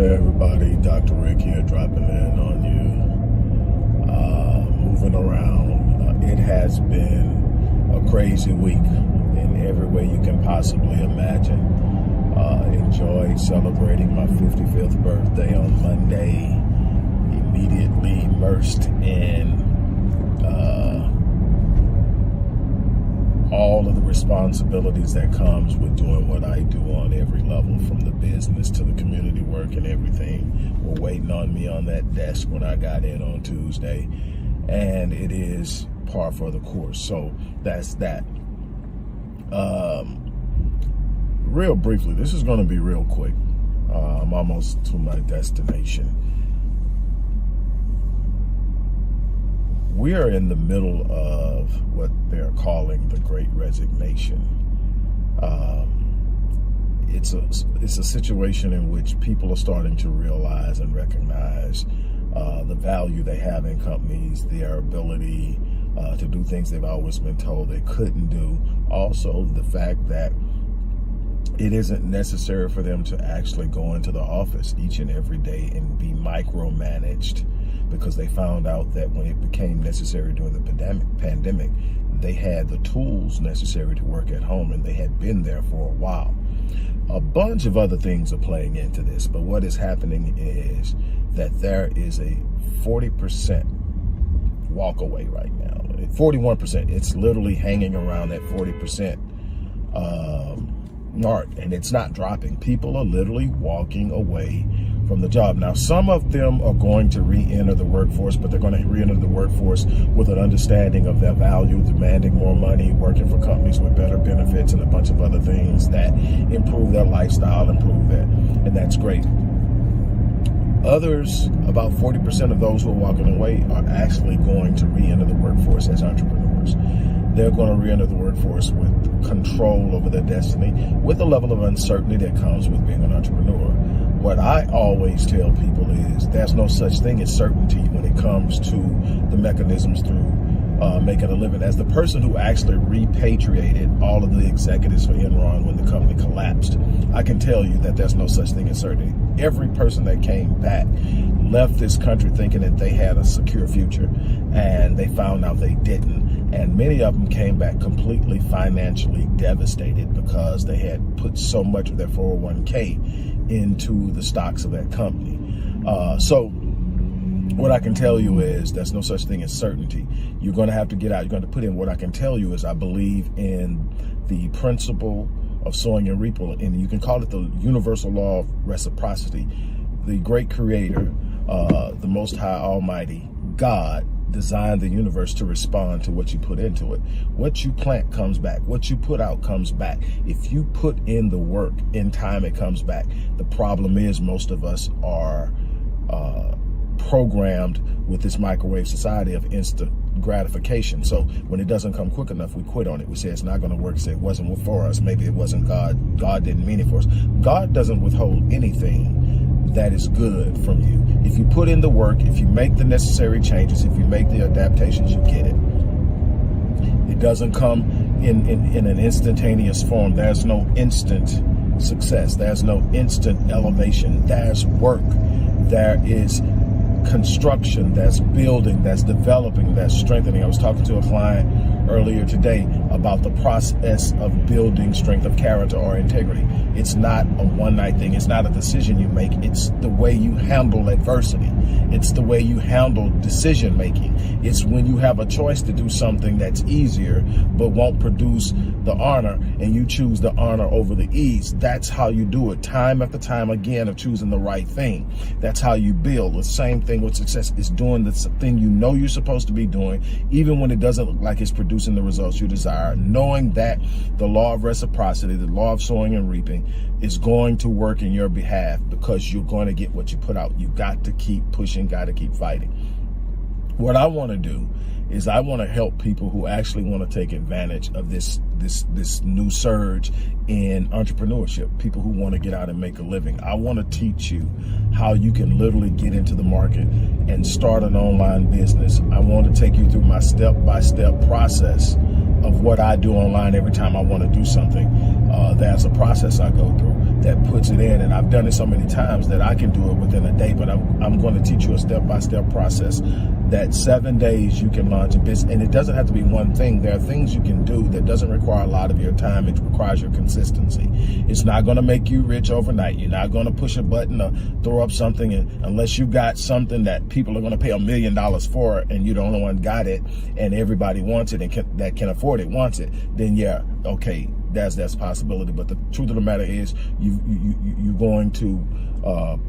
Hey everybody, Dr. Rick here, dropping in on you. Moving around. It has been a crazy week in every way you can possibly imagine. Enjoyed celebrating my 55th birthday on Monday. Immediately immersed in all of the responsibilities that comes with doing what I do on every level, from the business to the community work and everything, were waiting on me on that desk when I got in on Tuesday, and it is par for the course. So that's that. Real briefly, this is going to be real quick. I'm almost to my destination. We are in the middle of what they're calling the Great Resignation. It's a situation in which people are starting to realize and recognize the value they have in companies, their ability to do things they've always been told they couldn't do. Also, the fact that it isn't necessary for them to actually go into the office each and every day and be micromanaged, because they found out that when it became necessary during the pandemic, they had the tools necessary to work at home, and they had been there for a while. A bunch of other things are playing into this, but what is happening is that there is a 40% walk away right now. 41%. It's literally hanging around that 40% mark, and it's not dropping. People are literally walking away from the job. Now, some of them are going to re-enter the workforce, but they're going to re-enter the workforce with an understanding of their value, demanding more money, working for companies with better benefits and a bunch of other things that improve their lifestyle, improve that, and that's great. Others, about 40% of those who are walking away, are actually going to re-enter the workforce as entrepreneurs. They're going to re-enter the workforce with control over their destiny, with a level of uncertainty that comes with being an entrepreneur. What I always tell people is there's no such thing as certainty when it comes to the mechanisms through making a living. As the person who actually repatriated all of the executives for Enron when the company collapsed, I can tell you that there's no such thing as certainty. Every person that came back left this country thinking that they had a secure future, and they found out they didn't. And many of them came back completely financially devastated because they had put so much of their 401k into the stocks of that company. So what I can tell you is there's no such thing as certainty. You're going to have to get out. You're going to put in. What I can tell you is I believe in the principle of sowing and reaping, and you can call it the Universal Law of Reciprocity. The great creator, the Most High Almighty God, designed the universe to respond to what you put into it. What you plant comes back. What you put out comes back. If you put in the work, in time it comes back. The problem is most of us are programmed with this microwave society of instant gratification. So when it doesn't come quick enough, we quit on it. We say it's not going to work. Say it wasn't for us. Maybe it wasn't God. God didn't mean it for us. God doesn't withhold anything that is good from you. If you put in the work, if you make the necessary changes, if you make the adaptations, you get it. It doesn't come in an instantaneous form. There's no instant success. There's no instant elevation. There's work. There is construction, that's building, that's developing, that's strengthening. I was talking to a client earlier today about the process of building strength of character or integrity. It's not a one-night thing. It's not a decision you make. It's the way you handle adversity. It's the way you handle decision making. It's when you have a choice to do something that's easier but won't produce the honor, and you choose the honor over the ease. That's how you do it, time after time again, of choosing the right thing. That's how you build. The same thing with success is doing the thing you know you're supposed to be doing, even when it doesn't look like it's producing the results you desire, knowing that the law of reciprocity, the law of sowing and reaping, is going to work in your behalf, because you're going to get what you put out. You got to keep pushing, got to keep fighting. What I want to do is I want to help people who actually want to take advantage of this new surge in entrepreneurship, people who want to get out and make a living. I want to teach you how you can literally get into the market and start an online business. I want to take you through my step-by-step process of what I do online every time I want to do something. There's a process I go through that puts puts it in, and I've done it so many times that I can do it within a day. But I'm going to teach you a step-by-step process that 7 days you can launch a business. And it doesn't have to be one thing. There are things you can do that doesn't require a lot of your time. It requires your consistency. It's not going to make you rich overnight. You're not going to push a button or throw up something, and unless you got something that people are going to pay $1 million for, and you're the only one got it, and everybody wants it and that can afford it wants it, then yeah, okay, that's a possibility. But the truth of the matter is, you're going to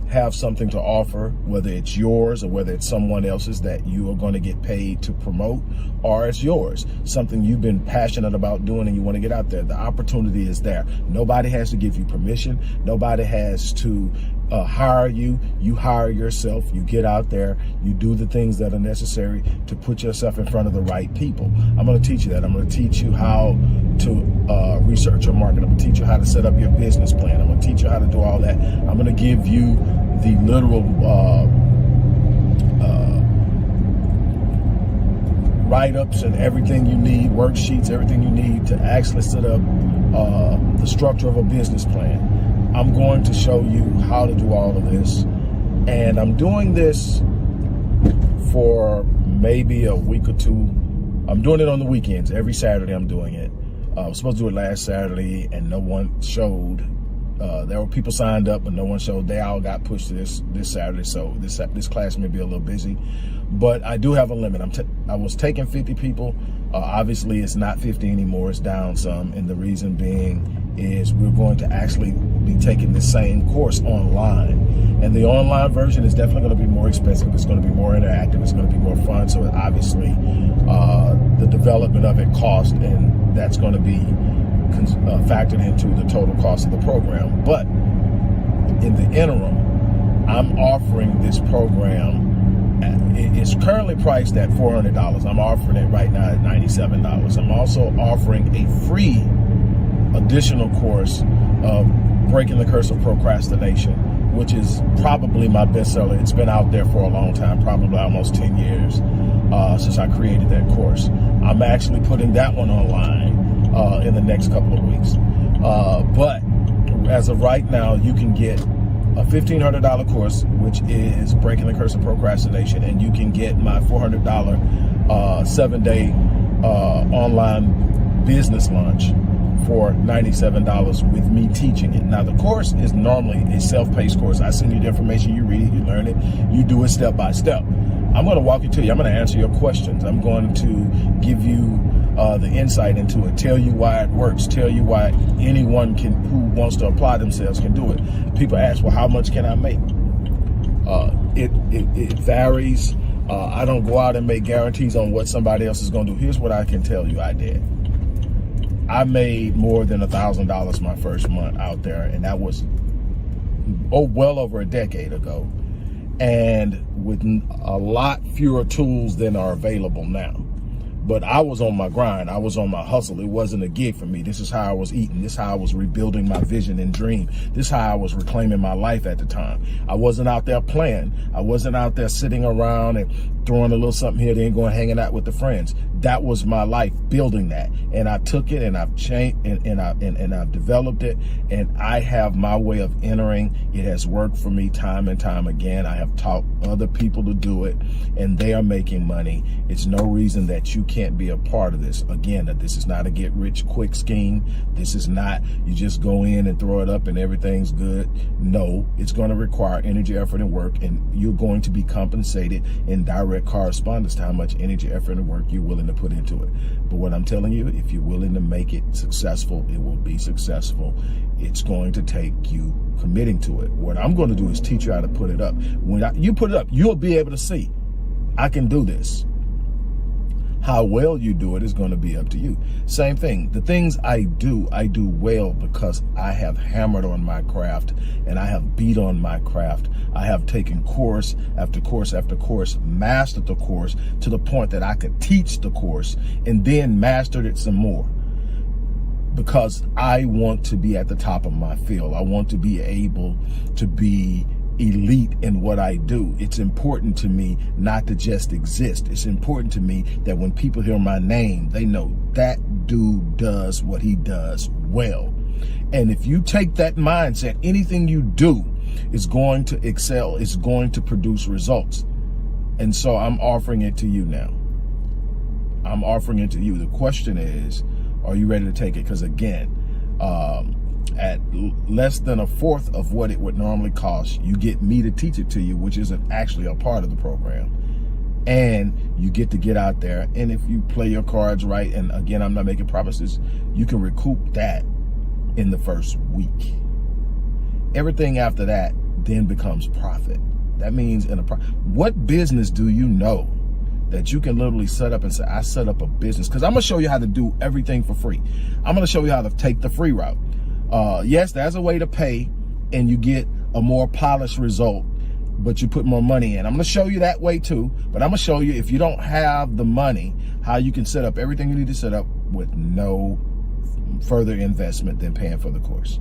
have something to offer, whether it's yours or whether it's someone else's that you are going to get paid to promote, or it's yours, something you've been passionate about doing and you want to get out there. The opportunity is there. Nobody has to give you permission. Nobody has to hire you. You hire yourself. You get out there. You do the things that are necessary to put yourself in front of the right people. I'm going to teach you that. I'm going to teach you how to research your market. I'm going to teach you how to set up your business plan. I'm going to teach you how to do all that. I'm going to give you the literal write-ups and everything you need, worksheets, everything you need to actually set up the structure of a business plan. I'm going to show you how to do all of this, and I'm doing this for maybe a week or two. I'm doing it on the weekends. Every Saturday I'm doing it. I was supposed to do it last Saturday, and no one showed. There were people signed up, but no one showed. They all got pushed to this Saturday, so this class may be a little busy. But I do have a limit. I was taking 50 people. Obviously, it's not 50 anymore. It's down some, and the reason being is we're going to actually be taking the same course online. And the online version is definitely going to be more expensive. It's going to be more interactive. It's going to be more fun. So obviously, the development of it cost, and that's going to be factored into the total cost of the program. But in the interim, I'm offering this program. It's currently priced at $400. I'm offering it right now at $97. I'm also offering a free additional course of Breaking the Curse of Procrastination, which is probably my bestseller. It's been out there for a long time, probably almost 10 years since I created that course. I'm actually putting that one online in the next couple of weeks. But as of right now, you can get a $1,500 course, which is Breaking the Curse of Procrastination, and you can get my $400 7-day online business launch for $97 with me teaching it. Now, the course is normally a self-paced course. I send you the information, you read it, you learn it, you do it step by step. I'm going to walk you through you. I'm going to answer your questions. I'm going to give you the insight into it, tell you why it works, tell you why anyone who wants to apply themselves can do it. People ask, well, how much can I make? It varies. I don't go out and make guarantees on what somebody else is going to do. Here's what I can tell you I did. I made more than $1,000 my first month out there, and that was well over a decade ago, and with a lot fewer tools than are available now. But I was on my grind. I was on my hustle. It wasn't a gig for me. This is how I was eating. This is how I was rebuilding my vision and dream. This is how I was reclaiming my life at the time. I wasn't out there playing. I wasn't out there sitting around and throwing a little something here, then going hanging out with the friends. That was my life, building that. And I took it and I've changed and I've developed it, and I have my way of entering. It has worked for me time and time again. I have taught other people to do it, and they are making money. It's no reason that you can't be a part of this. Again, that this is not a get rich quick scheme. This is not you just go in and throw it up and everything's good. No, it's going to require energy, effort, and work, and you're going to be compensated in direct correspondence to how much energy, effort, and work you're willing to put into it. But what I'm telling you, if you're willing to make it successful, it will be successful. It's going to take you committing to it. What I'm going to do is teach you how to put it up. When you put it up, you'll be able to see, I can do this. How well you do it is going to be up to you. Same thing. The things I do well because I have hammered on my craft and I have beat on my craft. I have taken course after course after course, mastered the course to the point that I could teach the course and then mastered it some more. Because I want to be at the top of my field. I want to be able to be elite in what I do. It's important to me not to just exist. It's important to me that when people hear my name, they know that dude does what he does well. And if you take that mindset, anything you do is going to excel, is going to produce results. And so I'm offering it to you now. I'm offering it to you. The question is, are you ready to take it? Because again, at less than a fourth of what it would normally cost, you get me to teach it to you, which isn't actually a part of the program. And you get to get out there. And if you play your cards right, and again, I'm not making promises, you can recoup that in the first week. Everything after that then becomes profit. That means what business do you know that you can literally set up and say, I set up a business? Because I'm going to show you how to do everything for free. I'm going to show you how to take the free route. Yes, there's a way to pay and you get a more polished result, but you put more money in. I'm going to show you that way too, but I'm going to show you, if you don't have the money, how you can set up everything you need to set up with no further investment than paying for the course.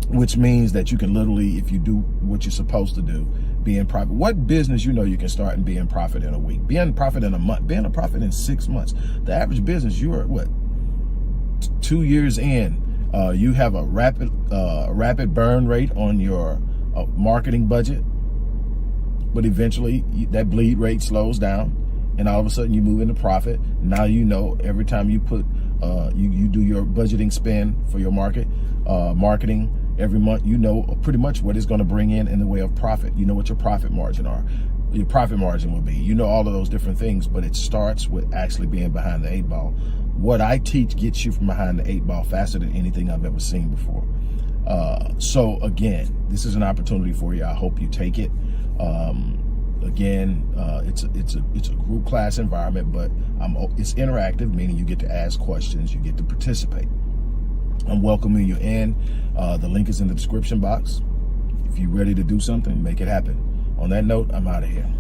Which means that you can literally, if you do what you're supposed to do, be in profit. What business you know you can start and be in profit in a week, be in profit in a month, be in a profit in 6 months? The average business, you are what, 2 years in, you have a rapid burn rate on your marketing budget, but eventually that bleed rate slows down, and all of a sudden you move into profit. Now you know every time you put you do your budgeting spend for your marketing every month, you know pretty much what it's going to bring in the way of profit. You know what your profit margin will be. You know all of those different things, but it starts with actually being behind the 8 ball. What I teach gets you from behind the 8 ball faster than anything I've ever seen before. So again, this is an opportunity for you. I hope you take it. Again, it's a group class environment, but it's interactive, meaning you get to ask questions, you get to participate. I'm welcoming you in. The link is in the description box. If you're ready to do something, make it happen. On that note, I'm out of here.